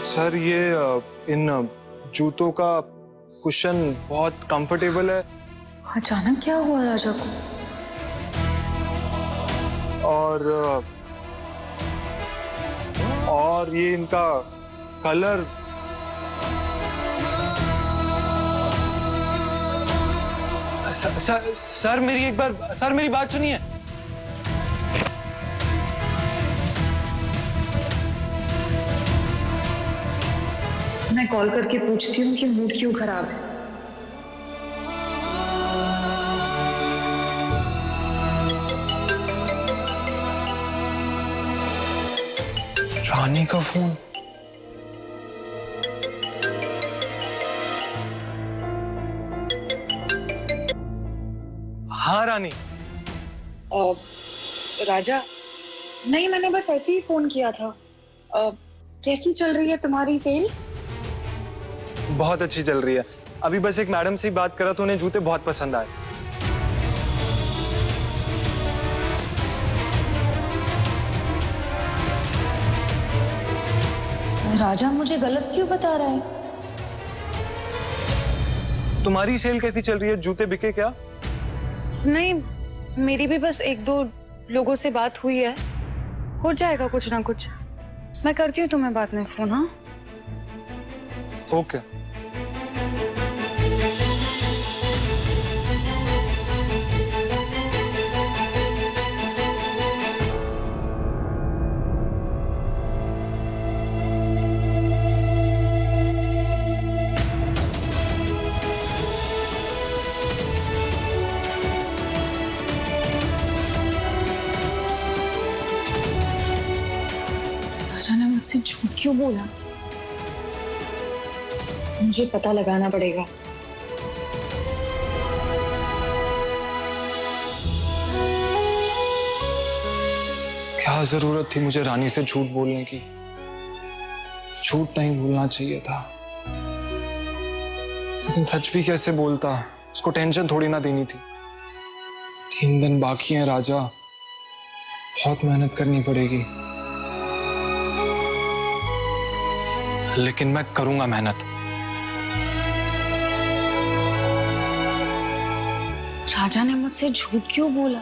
Sir ये इन जूतों का कुशन बहुत कंफर्टेबल है अचानक क्या हुआ राजा को? और ये इनका कलर सर मेरी बात सुनिए। मैं कॉल करके पूछती हूँ कि मूड क्यों खराब है। रानी का फोन। हाँ रानी। राजा, नहीं मैंने बस ऐसे ही फोन किया था। कैसी चल रही है तुम्हारी सेल? बहुत अच्छी चल रही है। अभी बस एक मैडम से ही बात करा तो उन्हें जूते बहुत पसंद आए। राजा मुझे गलत क्यों बता रहा है? तुम्हारी सेल कैसी चल रही है? जूते बिके क्या? नहीं, मेरी भी बस एक दो लोगों से बात हुई है, हो जाएगा कुछ ना कुछ। मैं करती हूँ तुम्हें बाद में फोन। हाँ ओके। राजा ने मुझसे झूठ क्यों बोला? मुझे पता लगाना पड़ेगा। क्या जरूरत थी मुझे रानी से झूठ बोलने की? झूठ नहीं बोलना चाहिए था, लेकिन सच भी कैसे बोलता? उसको टेंशन थोड़ी ना देनी थी। 3 दिन बाकी हैं राजा, बहुत मेहनत करनी पड़ेगी। लेकिन मैं करूंगा मेहनत। राजा ने मुझसे झूठ क्यों बोला?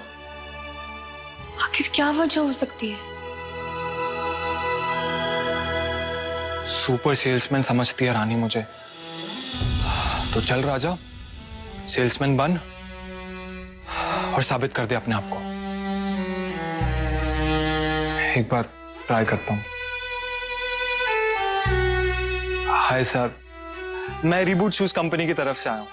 आखिर क्या वजह हो सकती है? सुपर सेल्समैन समझती है रानी मुझे। तो चल राजा, सेल्समैन बन और साबित कर दे अपने आप को। एक बार ट्राई करता हूं। हाय सर, मैं रीबूट शूज कंपनी की तरफ से आया हूं।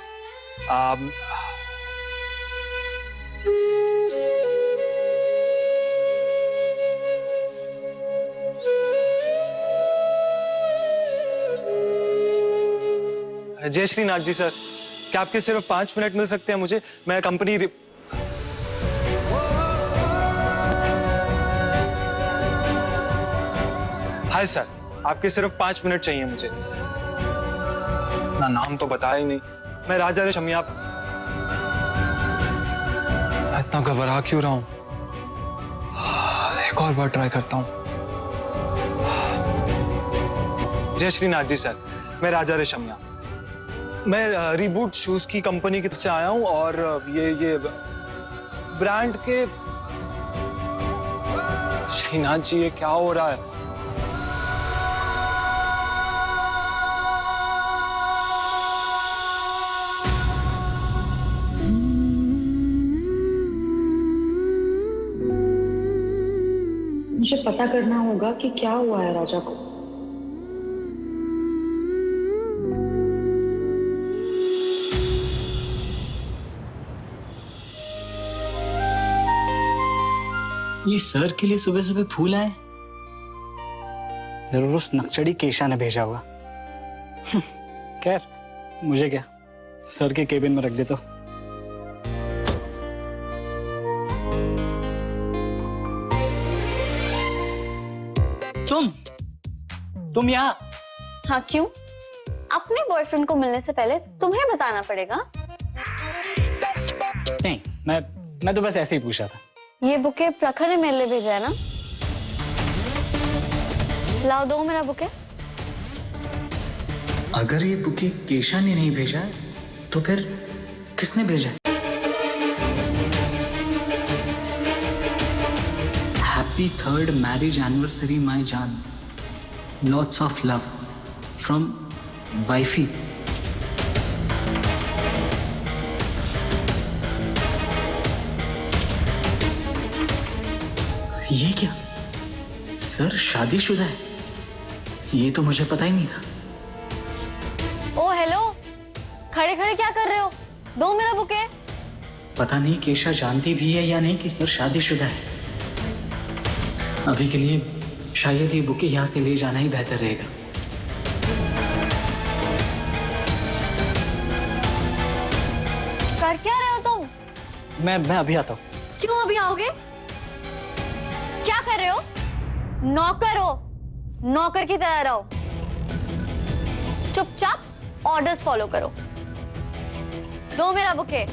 जय श्रीनाथ जी सर, क्या आपके सिर्फ 5 मिनट मिल सकते हैं मुझे? मैं कंपनी हाय सर, आपके सिर्फ 5 मिनट चाहिए मुझे। ना नाम तो बताया ही नहीं। मैं राजा रेशमिया। इतना घबरा क्यों रहा हूं? एक और बार ट्राई करता हूं। जय श्रीनाथ जी सर, मैं राजा रेशमिया। मैं रीबूट शूज की कंपनी की तरफ से आया हूं और ये ब्रांड के। श्रीनाथ जी ये क्या हो रहा है? मुझे पता करना होगा कि क्या हुआ है राजा को। ये सर के लिए सुबह सुबह फूल आए। जरूर उस नक्सड़ी केशा ने भेजा हुआ। खैर मुझे क्या, सर के केबिन में रख दे तो। तुम यहाँ? हाँ क्यों? अपने बॉयफ्रेंड को मिलने से पहले तुम्हें बताना पड़ेगा। नहीं, मैं तो बस ऐसे ही पूछा था। ये बुके प्रखर ने मेरे लिए भेजा है ना? लाओ, दो मेरा बुके। अगर ये बुके केशा ने नहीं भेजा है तो फिर किसने भेजा है? हैप्पी 3rd मैरिज एनिवर्सरी माई जान, lots of love from wifey. ये क्या? सर शादीशुदा है? ये तो मुझे पता ही नहीं था। ओ हेलो, खड़े खड़े क्या कर रहे हो? दो मेरा बुके। पता नहीं केशा जानती भी है या नहीं कि सर शादीशुदा है। अभी के लिए शायद ये बुके यहां से ले जाना ही बेहतर रहेगा। कर क्या रहे हो तुम? मैं अभी आता हूँ। क्यों अभी आओगे? क्या कर रहे हो? नौकर हो, नौकर की तरह रहो। चुपचाप ऑर्डर्स फॉलो करो। दो मेरा बुके।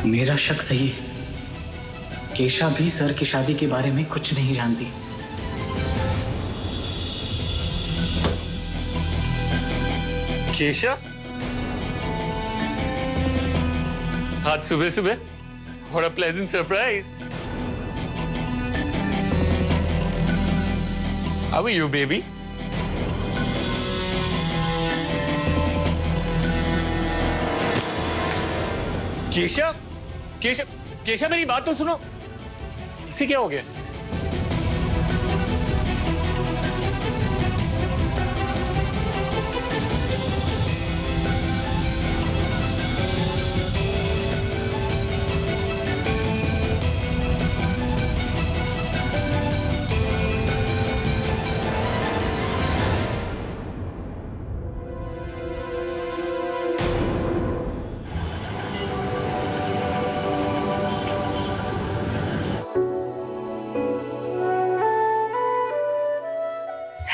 मेरा शक सही है। केशा भी सर की शादी के बारे में कुछ नहीं जानती। केशा, आज सुबह सुबह, what a pleasant surprise. How are you, baby? केशा, केशा, केशा मेरी बात तो सुनो। इसे क्या हो गया?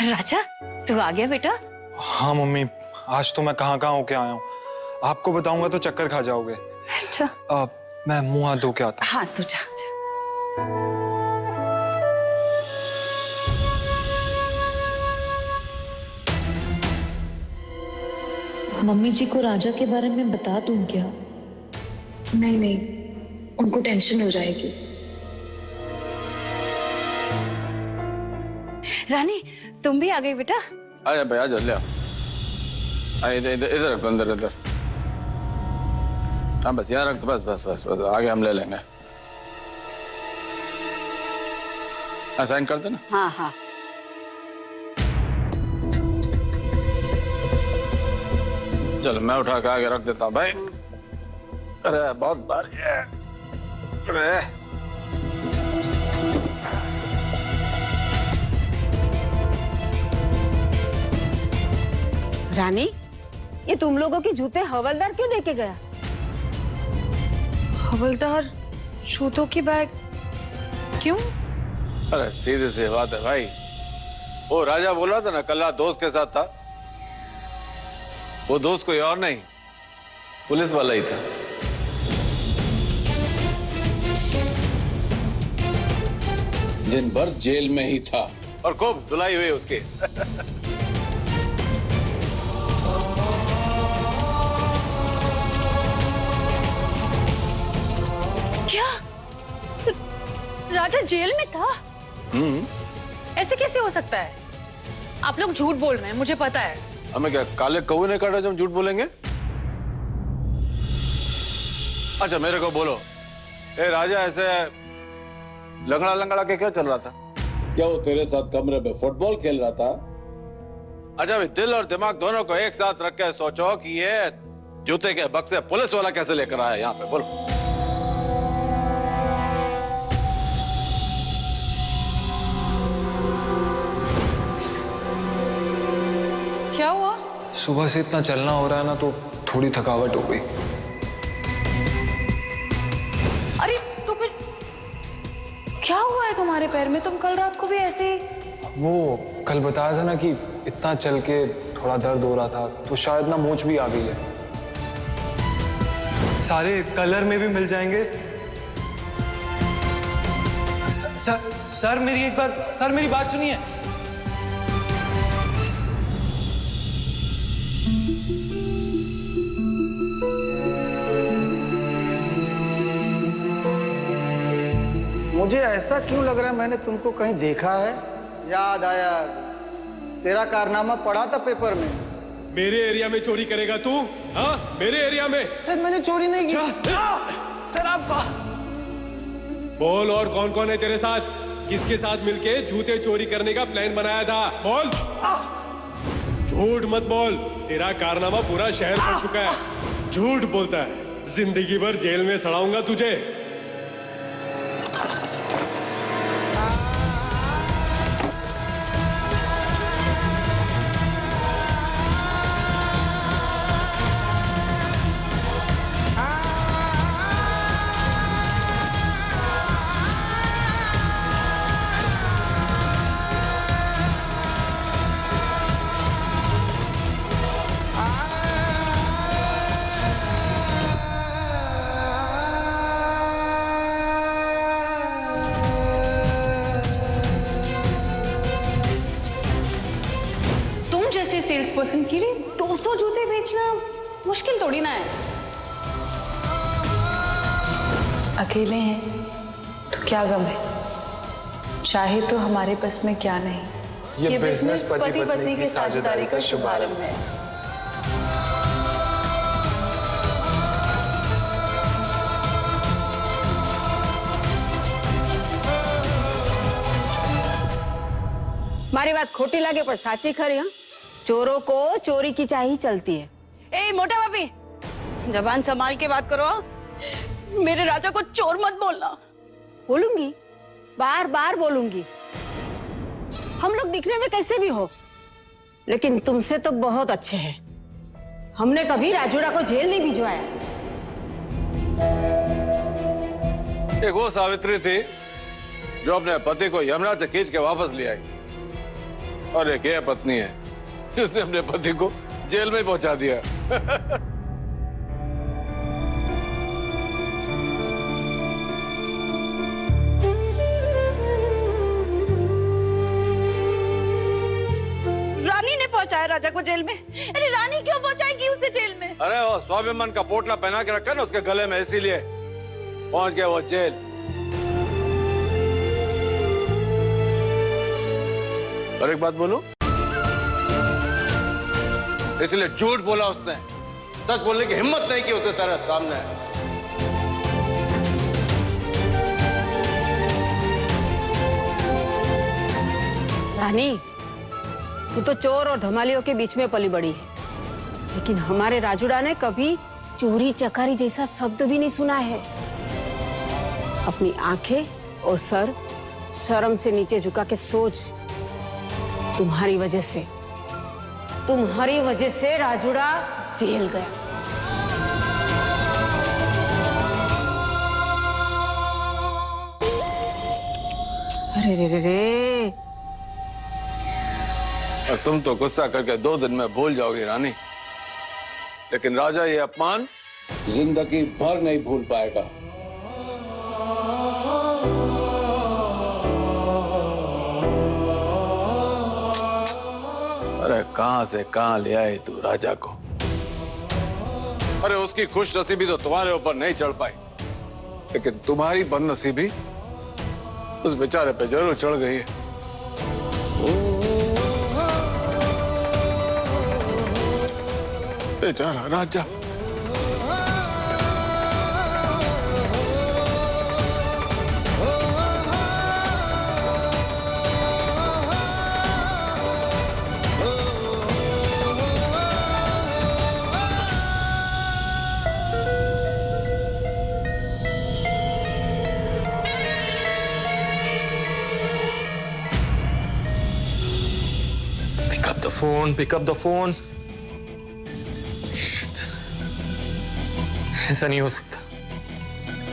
राजा, तू आ गया बेटा? हाँ मम्मी, आज तो मैं कहाँ कहाँ होके आया हूँ। आपको बताऊंगा तो चक्कर खा जाओगे। अच्छा। मैं मुंह हाथ धो के आता हूँ। हाँ तू जा जा। मम्मी जी को राजा के बारे में बता दूं क्या? नहीं नहीं, उनको टेंशन हो जाएगी। रानी, तुम भी आ गई बेटा? आजा भाई, आजा ले। इधर इधर इधर रख, अंदर इधर। हाँ बस यहाँ रख, बस बस बस बस, आगे हम ले लेंगे। हाँ साइन कर देना। हाँ हाँ। चलो मैं उठा के आगे रख देता हूँ भाई। अरे बहुत भारी है। अरे रानी, ये तुम लोगों के जूते हवलदार क्यों देके गया? हवलदार जूतों की बैग क्यों? अरे सीधी सी बात है भाई, वो राजा बोल रहा था ना कल रात दोस्त के साथ था। वो दोस्त कोई और नहीं, पुलिस वाला ही था। दिन भर जेल में ही था और खूब धुलाई हुई उसकी। क्या? राजा जेल में था? ऐसे कैसे हो सकता है? आप लोग झूठ बोल रहे हैं, मुझे पता है। हमें क्या काले कौवे ने काटा जो हम झूठ बोलेंगे? अच्छा मेरे को बोलो, ए राजा ऐसे लंगड़ा लंगड़ा के क्या चल रहा था? क्या वो तेरे साथ कमरे में फुटबॉल खेल रहा था? अच्छा भाई, दिल और दिमाग दोनों को एक साथ रख के सोचो कि ये जूते के बक्से पुलिस वाला कैसे लेकर आया यहाँ पे, बोलो। क्या हुआ? सुबह से इतना चलना हो रहा है ना, तो थोड़ी थकावट हो गई। अरे तो फिर क्या हुआ है तुम्हारे पैर में? तुम कल रात को भी ऐसे ही। वो कल बताया था ना कि इतना चल के थोड़ा दर्द हो रहा था, तो शायद ना मोच भी आ गई है। सारे कलर में भी मिल जाएंगे। सर मेरी बात सुनिए। मुझे ऐसा क्यों लग रहा है मैंने तुमको कहीं देखा है। याद आया, तेरा कारनामा पढ़ा था पेपर में। मेरे एरिया में चोरी करेगा तू? हाँ, मेरे एरिया में? सर मैंने चोरी नहीं की। सर आपका बोल, और कौन कौन है तेरे साथ? किसके साथ मिलके जूते चोरी करने का प्लान बनाया था? बोल। झूठ मत बोल, तेरा कारनामा पूरा शहर पढ़ चुका है। झूठ बोलता है, जिंदगी भर जेल में सड़ाऊंगा तुझे। सेल्स पर्सन के लिए 200 जूते बेचना मुश्किल थोड़ी ना है। अकेले हैं तो क्या गम है, चाहे तो हमारे बस में क्या नहीं। ये बिजनेस पति पत्नी की साझेदारी का शुभारंभ है। मारी बात खोटी लगे पर साची खरी। हाँ, चोरों को चोरी की चाही चलती है। ए मोटा भाभी, जबान संभाल के बात करो। मेरे राजा को चोर मत बोलना। बोलूंगी, बार बार बोलूंगी। हम लोग दिखने में कैसे भी हो, लेकिन तुमसे तो बहुत अच्छे हैं। हमने कभी राजूड़ा को जेल नहीं भिजवाया। एक वो सावित्री थी जो अपने पति को यमुना से खींच के वापस ले आई, और एक ये पत्नी है जिसने अपने पति को जेल में पहुंचा दिया। रानी ने पहुंचाया राजा को जेल में। अरे रानी क्यों पहुंचाएगी उसे जेल में? अरे वो स्वाभिमान का पोटला पहना के रखा ना उसके गले में, इसीलिए पहुंच गया वो जेल। और एक बात बोलूं, इसलिए झूठ बोला उसने, सच बोलने की हिम्मत नहीं की उसके सारे सामने। रानी, तू तो चोर और धमालियों के बीच में पली बड़ी है, लेकिन हमारे राजूड़ा ने कभी चोरी चकारी जैसा शब्द भी नहीं सुना है। अपनी आंखें और सर शर्म से नीचे झुका के सोच, तुम्हारी वजह से राजूड़ा जेल गया। अरे रे रे रे, और तुम तो गुस्सा करके 2 दिन में भूल जाओगी रानी, लेकिन राजा ये अपमान जिंदगी भर नहीं भूल पाएगा। अरे कहां से कहां ले आए तू राजा को? अरे उसकी खुश नसीबी तो तुम्हारे ऊपर नहीं चढ़ पाई, लेकिन तुम्हारी बदनसीबी उस बेचारे पे जरूर चढ़ गई है। बेचारा राजा। Pick up the phone. ऐसा नहीं हो सकता।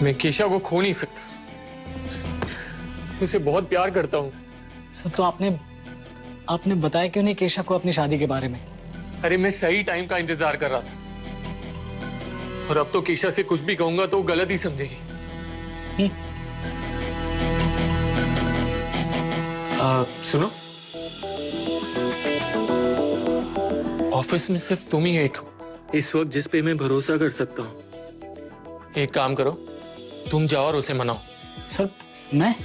मैं केशा को खो नहीं सकता। उसे बहुत प्यार करता हूँ। सर तो आपने बताया क्यों नहीं केशा को अपनी शादी के बारे में? अरे मैं सही टाइम का इंतजार कर रहा था, और अब तो केशा से कुछ भी कहूंगा तो वो गलत ही समझेगी। सुनो, ऑफिस में सिर्फ तुम ही एक हो इस वक्त जिस पे मैं भरोसा कर सकता हूँ। एक काम करो, तुम जाओ और उसे मनाओ। सर मैं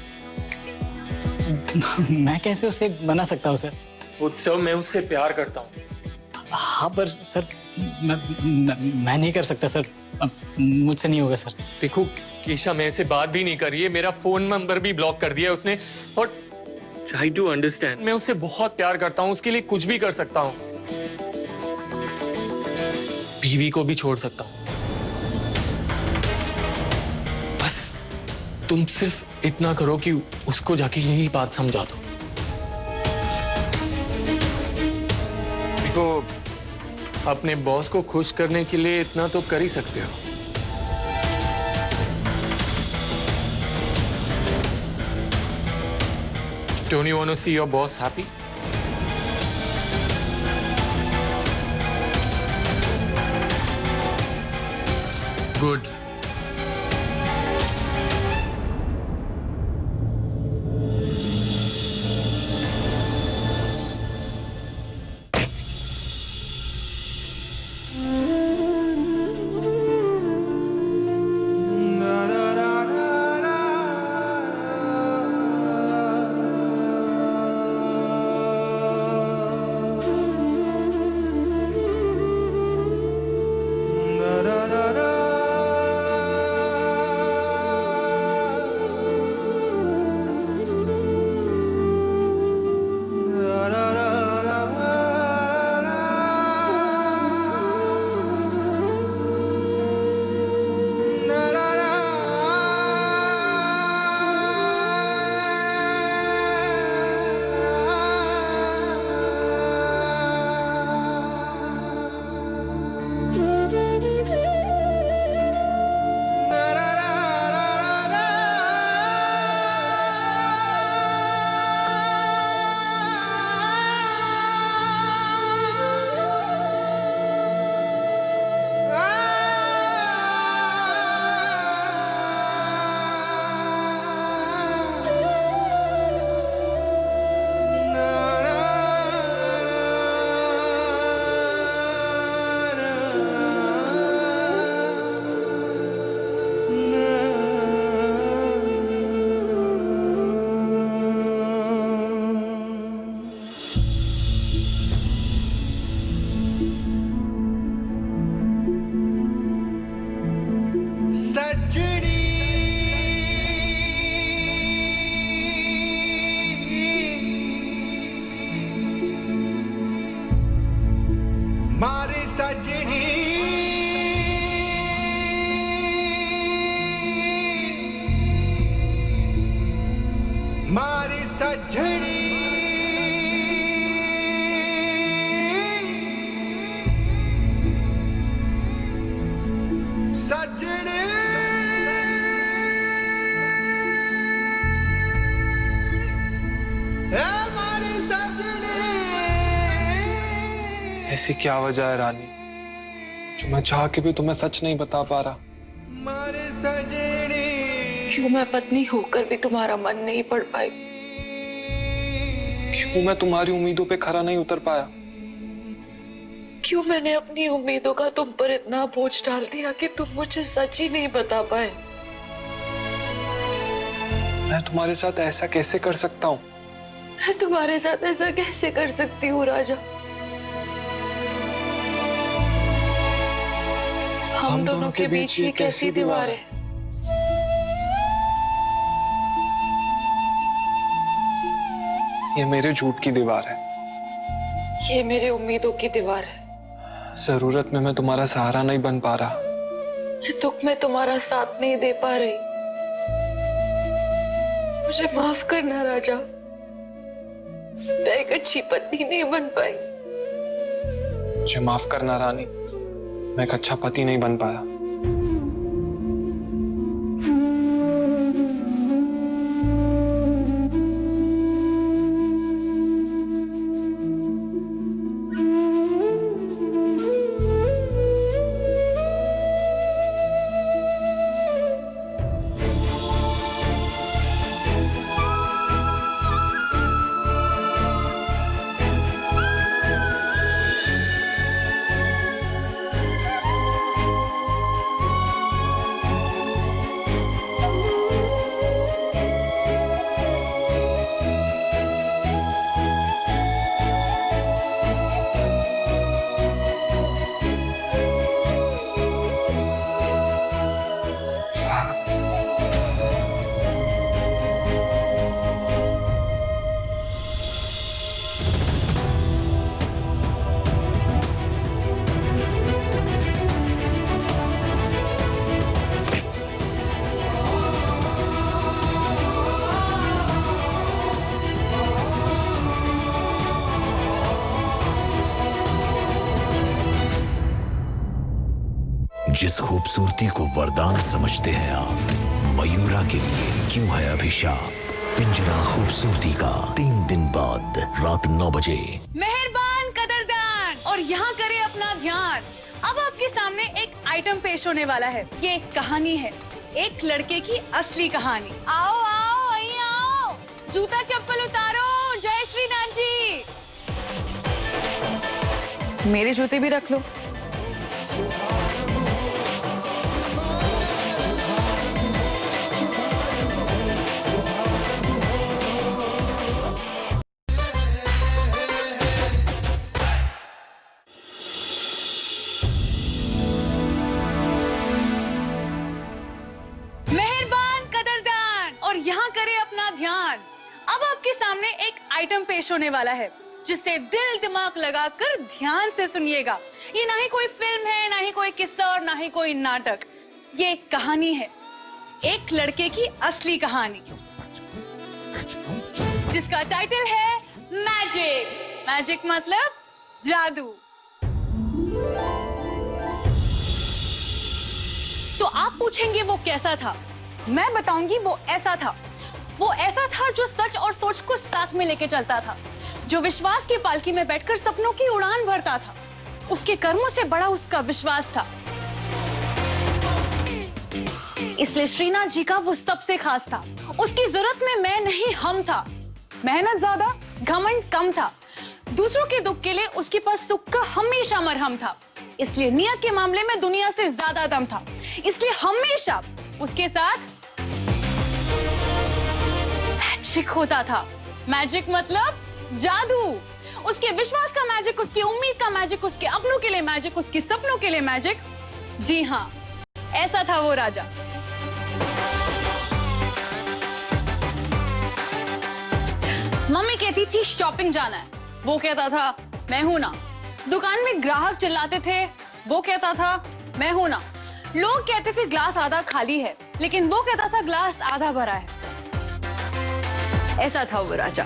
कैसे उसे बना सकता हूँ सर? उत्सव, मैं उससे प्यार करता हूँ। हाँ पर सर मैं नहीं कर सकता सर, मुझसे नहीं होगा सर। देखो केशा मेरे से बात भी नहीं कर रही है, मेरा फोन नंबर भी ब्लॉक कर दिया उसने, और ट्राई टू अंडरस्टैंड, मैं उससे बहुत प्यार करता हूँ, उसके लिए कुछ भी कर सकता हूँ, बीवी को भी छोड़ सकता हूँ। बस तुम सिर्फ इतना करो कि उसको जाके यही बात समझा दो। देखो, अपने बॉस को खुश करने के लिए इतना तो कर ही सकते हो। Don't you want to see your boss happy? Good. ऐसी क्या वजह है रानी जो मैं चाह के भी तुम्हें सच नहीं बता पा रहा? क्यों मैं पत्नी होकर भी तुम्हारा मन नहीं पढ़ पाई? क्यों मैं तुम्हारी उम्मीदों पे खरा नहीं उतर पाया? क्यों मैंने अपनी उम्मीदों का तुम पर इतना बोझ डाल दिया कि तुम मुझे सच ही नहीं बता पाए? मैं तुम्हारे साथ ऐसा कैसे कर सकता हूँ? मैं तुम्हारे साथ ऐसा कैसे कर सकती हूँ राजा? हम दोनों के बीच ये कैसी दीवार है? ये मेरे झूठ की दीवार है। ये मेरे उम्मीदों की दीवार है। जरूरत में मैं तुम्हारा सहारा नहीं बन पा रहा। दुख में तुम्हारा साथ नहीं दे पा रही। मुझे माफ करना राजा, मैं एक अच्छी पत्नी नहीं बन पाई। मुझे माफ करना रानी, मैं एक अच्छा पति नहीं बन पाया। जिस खूबसूरती को वरदान समझते हैं आप, मयूरा के लिए क्यों है अभिशाप? पिंजरा खूबसूरती का 3 दिन बाद रात 9 बजे। मेहरबान कदरदान, और यहाँ करें अपना ध्यान। अब आपके सामने एक आइटम पेश होने वाला है। ये एक कहानी है, एक लड़के की असली कहानी। आओ आओ, અહીં आओ, जूता चप्पल उतारो। जय श्री नाथ जी। मेरे जूते भी रख लो। मेहरबान कदरदान, और यहाँ करें अपना ध्यान। अब आपके सामने एक आइटम पेश होने वाला है, जिसे दिल दिमाग लगाकर ध्यान से सुनिएगा। ये ना ही कोई फिल्म है, ना ही कोई किस्सा, और ना ही कोई नाटक। ये एक कहानी है, एक लड़के की असली कहानी, जिसका टाइटल है मैजिक। मैजिक मतलब जादू। तो आप पूछेंगे वो कैसा था? मैं बताऊंगी वो ऐसा था। वो ऐसा था जो सच और सोच को साथ में लेके चलता था, जो विश्वास की पालकी में बैठकर सपनों की उड़ान भरता था। उसके कर्मों से बड़ा उसका विश्वास था, इसलिए श्रीनाथ जी का वो सबसे खास था। उसकी जरूरत में मैं नहीं, हम था। मेहनत ज्यादा, घमंड कम था। दूसरों के दुख के लिए उसके पास सुख का हमेशा मरहम था। इसलिए नियत के मामले में दुनिया से ज्यादा दम था। इसलिए हमेशा उसके साथ मैजिक होता था। मैजिक मतलब जादू। उसके विश्वास का मैजिक, उसकी उम्मीद का मैजिक, उसके अपनों के लिए मैजिक, उसके सपनों के लिए मैजिक। जी हाँ, ऐसा था वो राजा। मम्मी कहती थी शॉपिंग जाना है, वो कहता था मैं हूं ना। दुकान में ग्राहक चिल्लाते थे, वो कहता था मैं हूं ना। लोग कहते थे ग्लास आधा खाली है, लेकिन वो कहता था ग्लास आधा भरा है। ऐसा था वो राजा।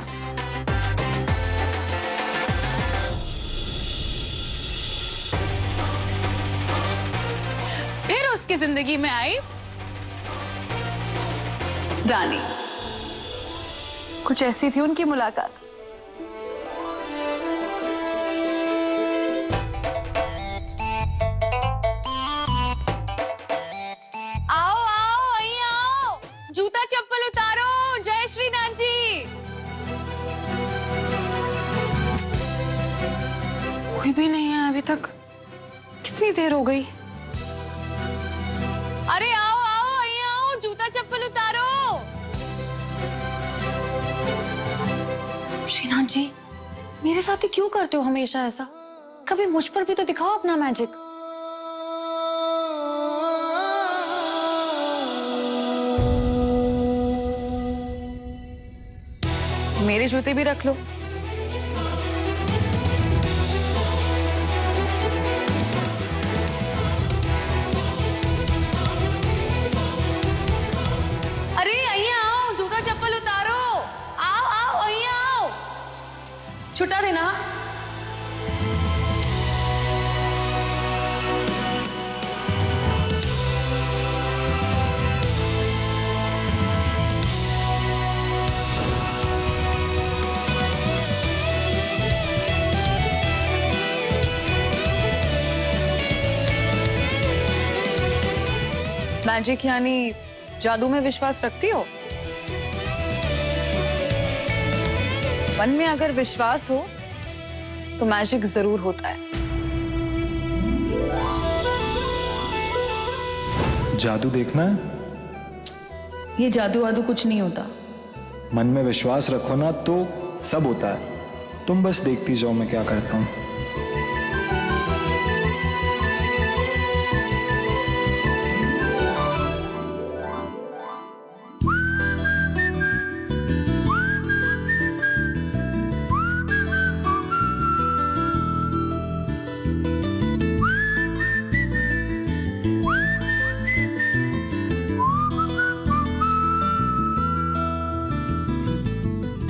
फिर उसकी जिंदगी में आई रानी। कुछ ऐसी थी उनकी मुलाकात। आओ आओ, અહીં आओ, जूता चप्पल उतारो। जय श्री नाथ जी। कोई भी नहीं है अभी तक। कितनी देर हो गई? अरे आओ आओ, અહીં आओ, जूता चप्पल उतारो। श्रीनाथ जी, मेरे साथ ही क्यों करते हो हमेशा ऐसा? कभी मुझ पर भी तो दिखाओ अपना मैजिक। मेरे जूते भी रख लो। अरे અહીં आओ, जूता चप्पल उतारो। आओ आओ, અહીં आओ। छुटा देना। मैजिक यानी जादू में विश्वास रखती हो? मन में अगर विश्वास हो तो मैजिक जरूर होता है। जादू देखना है? ये जादू वादू कुछ नहीं होता। मन में विश्वास रखो ना तो सब होता है। तुम बस देखती जाओ मैं क्या करता हूं।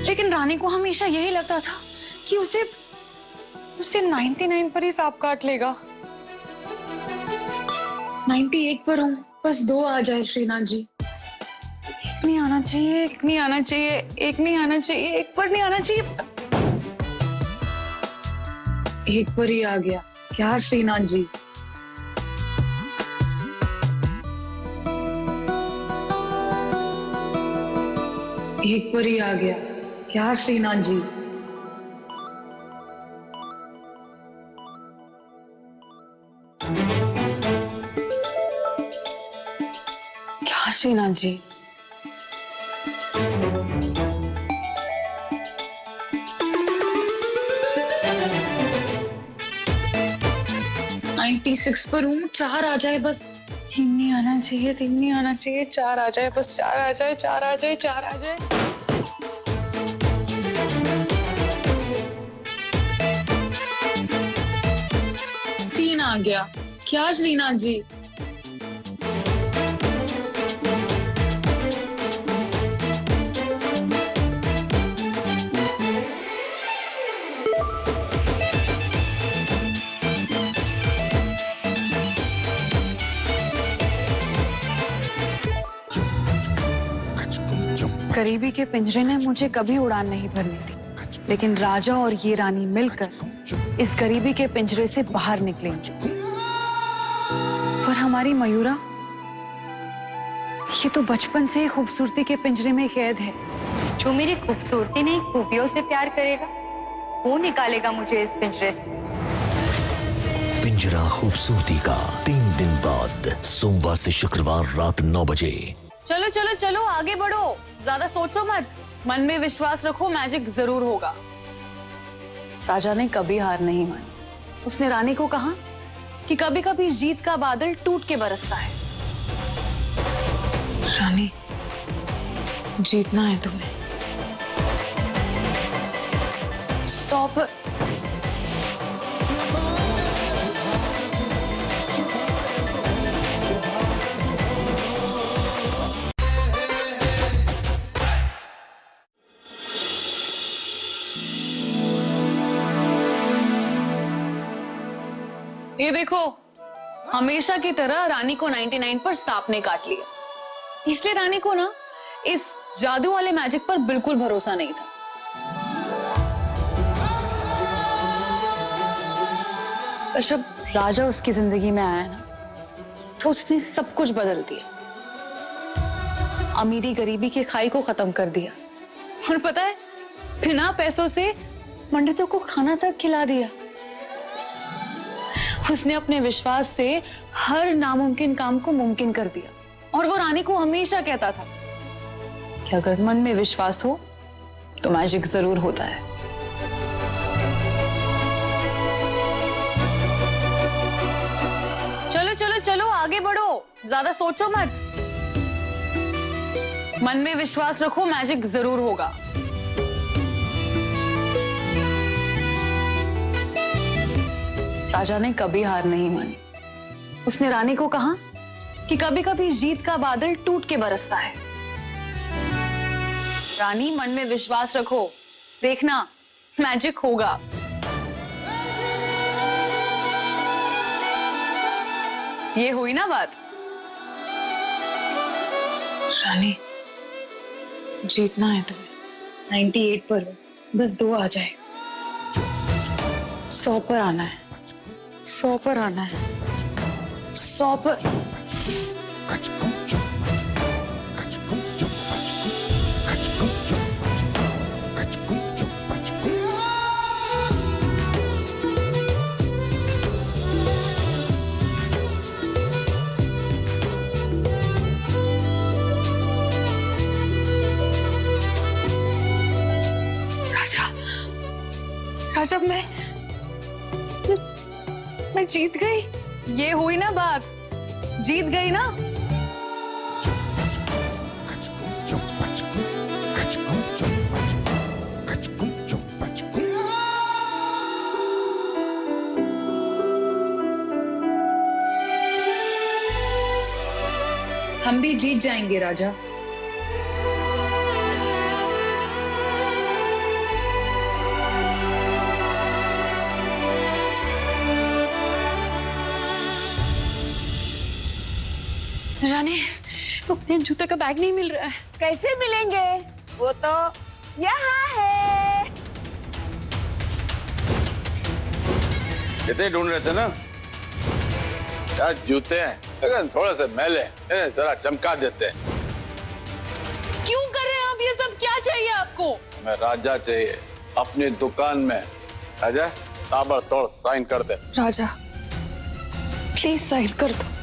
लेकिन रानी को हमेशा यही लगता था कि उसे 99 पर ही सांप काट लेगा। 98 पर हूँ, बस 2 आ जाए श्रीनाथ जी। एक नहीं आना चाहिए, एक नहीं आना चाहिए, एक नहीं आना चाहिए, एक पर नहीं आना चाहिए। 1 पर ही आ गया क्या श्रीनाथ जी? एक पर ही आ गया क्या श्रीनाथ जी? क्या श्रीनाथ जी? $96 पर हूँ, 4 आ जाए बस। 3 नहीं आना चाहिए, 3 नहीं आना चाहिए, 4 आ जाए बस, 4 आ जाए, 4 आ जाए, 4 आ जाए। तीन आ गया क्या श्रीनाथ जी? करीबी के पिंजरे ने मुझे कभी उड़ान नहीं भरनी थी, लेकिन राजा और ये रानी मिलकर इस गरीबी के पिंजरे से बाहर निकलेंगे। पर हमारी मयूरा, ये तो बचपन से ही खूबसूरती के पिंजरे में कैद है। जो मेरी खूबसूरती नहीं खूबियों से प्यार करेगा, वो निकालेगा मुझे इस पिंजरे से। पिंजरा खूबसूरती का 3 दिन बाद सोमवार से शुक्रवार रात 9 बजे। चलो चलो चलो, आगे बढ़ो, ज्यादा सोचो मत, मन में विश्वास रखो, मैजिक जरूर होगा। राजा ने कभी हार नहीं मानी। उसने रानी को कहा कि कभी कभी जीत का बादल टूट के बरसता है। रानी, जीतना है तुम्हें। 100 पर। ये देखो, हमेशा की तरह रानी को 99 पर सांप ने काट लिया। इसलिए रानी को ना इस जादू वाले मैजिक पर बिल्कुल भरोसा नहीं था। पर जब राजा उसकी जिंदगी में आया ना, तो उसने सब कुछ बदल दिया। अमीरी गरीबी की खाई को खत्म कर दिया, और पता है, बिना पैसों से पंडितों को खाना तक खिला दिया। उसने अपने विश्वास से हर नामुमकिन काम को मुमकिन कर दिया। और वो रानी को हमेशा कहता था कि अगर मन में विश्वास हो तो मैजिक जरूर होता है। चलो चलो चलो, आगे बढ़ो, ज्यादा सोचो मत, मन में विश्वास रखो, मैजिक जरूर होगा। राजा ने कभी हार नहीं मानी। उसने रानी को कहा कि कभी कभी जीत का बादल टूट के बरसता है। रानी, मन में विश्वास रखो, देखना मैजिक होगा। ये हुई ना बात? रानी, जीतना है तुम्हें। 98 पर हो, बस 2 आ जाए। 100 पर आना है, 100 पर आना है, 100 पर। राजा, राजा, मैं जीत गई। ये हुई ना बात? जीत गई ना? हम भी जीत जाएंगे राजा। रानी, अपने जूते का बैग नहीं मिल रहा है। कैसे मिलेंगे? वो तो यहाँ है। इतने ढूंढ रहे थे ना? यार जूते हैं लेकिन थोड़े से मैले, इन्हें जरा चमका देते हैं। क्यों कर रहे हैं आप ये सब? क्या चाहिए आपको? हमें राजा चाहिए अपनी दुकान में। राजा ताबड़तोड़ साइन कर दे। राजा, प्लीज साइन कर दो।